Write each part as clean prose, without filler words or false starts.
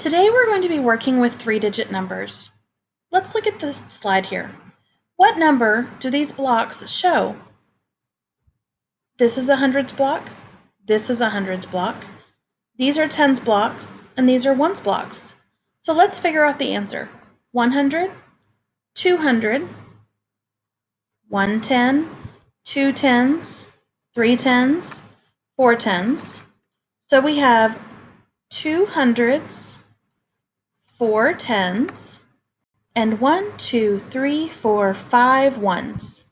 Today we're going to be working with three-digit numbers. Let's look at this slide here. What number do these blocks show? This is a hundreds block, this is a hundreds block, these are tens blocks, and these are ones blocks. So let's figure out the answer. 100, 200, 110, 2 tens, 3 tens, 4 tens. So we have 2 hundreds, 4 tens, and 1, 2, 3, 4, 5 ones.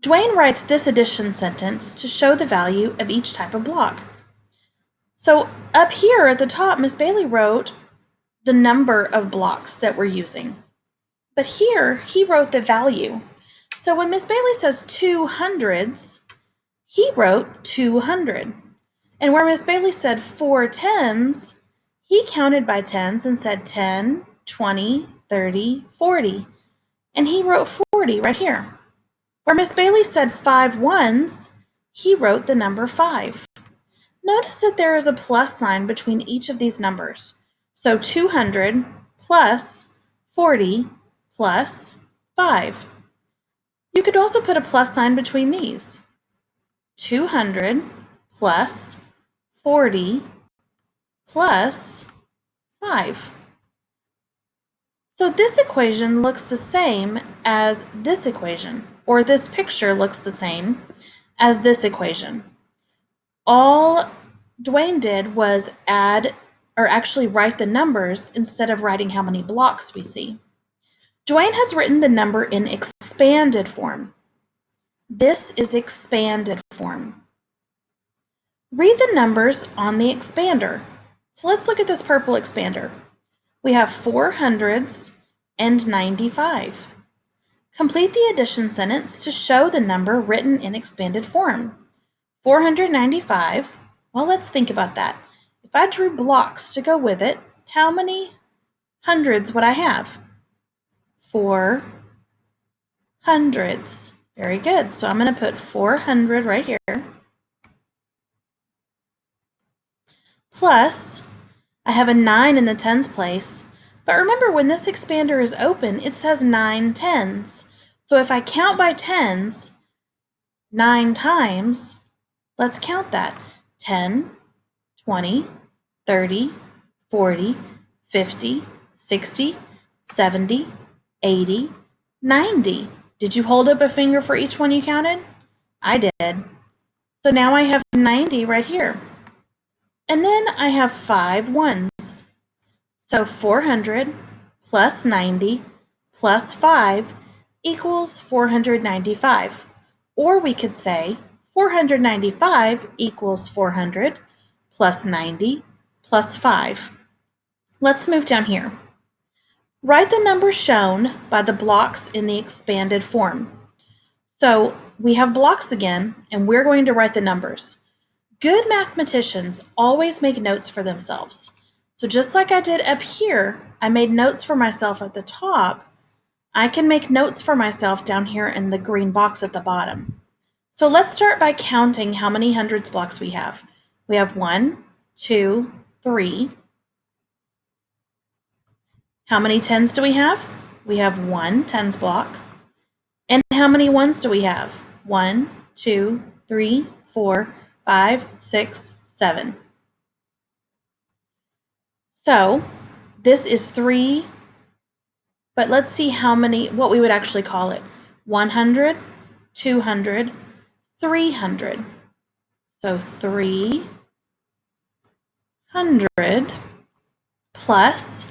Dwayne writes this addition sentence to show the value of each type of block. So up here at the top, Miss Bailey wrote the number of blocks that we're using. But here, he wrote the value. So when Miss Bailey says 2 hundreds, he wrote 200. And where Miss Bailey said 4 tens, he counted by tens and said 10, 20, 30, 40. And he wrote 40 right here. Where Miss Bailey said 5 ones, he wrote the number 5. Notice that there is a plus sign between each of these numbers. So 200 plus 40 plus 5. You could also put a plus sign between these. 200 plus 40 plus 5. So this equation looks the same as this equation, or this picture looks the same as this equation. All Dwayne did was add, or actually write the numbers instead of writing how many blocks we see. Dwayne has written the number in expanded form. This is expanded form. Read the numbers on the expander. So let's look at this purple expander. We have 4 hundreds and 95. Complete the addition sentence to show the number written in expanded form. 495, well, let's think about that. If I drew blocks to go with it, how many hundreds would I have? 4 hundreds. Very good. So I'm going to put 400 right here. Plus, I have a 9 in the tens place. But remember, when this expander is open, it says 9 tens. So if I count by tens 9 times, let's count that. 10, 20, 30, 40, 50, 60, 70, 80, 90. Did you hold up a finger for each one you counted? I did. So now I have 90 right here. And then I have 5 ones. So 400 plus 90 plus 5 equals 495. Or we could say 495 equals 400 plus 90 plus 5. Let's move down here. Write the numbers shown by the blocks in the expanded form. So we have blocks again, and we're going to write the numbers. Good mathematicians always make notes for themselves. So just like I did up here, I made notes for myself at the top. I can make notes for myself down here in the green box at the bottom. So let's start by counting how many hundreds blocks we have. We have 1, 2, 3. How many tens do we have? We have 1 tens block. And how many ones do we have? 1, 2, 3, 4, 5, 6, 7. So this is 3, but let's see how many, what we would actually call it. 100, 200, 300. So 300 plus,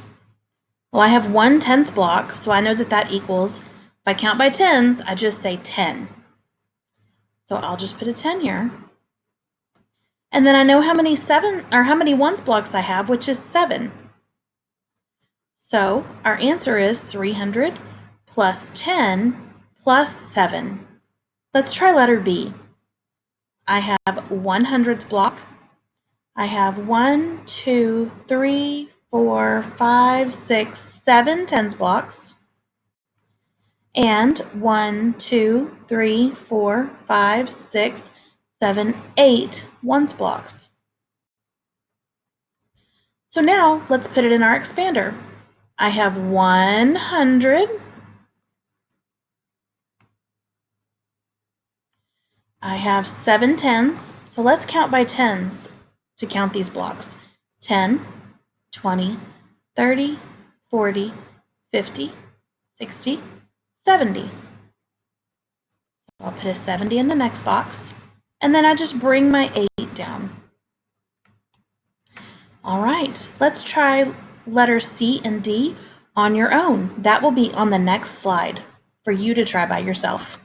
well, I have 1 tens block, so I know that that equals, if I count by tens, I just say 10. So I'll just put a 10 here. And then I know how many ones blocks I have, which is 7. So our answer is 300 plus 10 plus 7. Let's try letter B. I have 100's block. I have 1, 2, 3, 4, 5, 6, 7 tens blocks. And 1, 2, 3, 4, 5, 6, 7, 8 ones blocks. So now let's put it in our expander. I have 100. I have 7 tens. So let's count by tens to count these blocks. 10, 20, 30, 40, 50, 60, 70. So I'll put a 70 in the next box. And then I just bring my 8 down. All right, let's try letters C and D on your own. That will be on the next slide for you to try by yourself.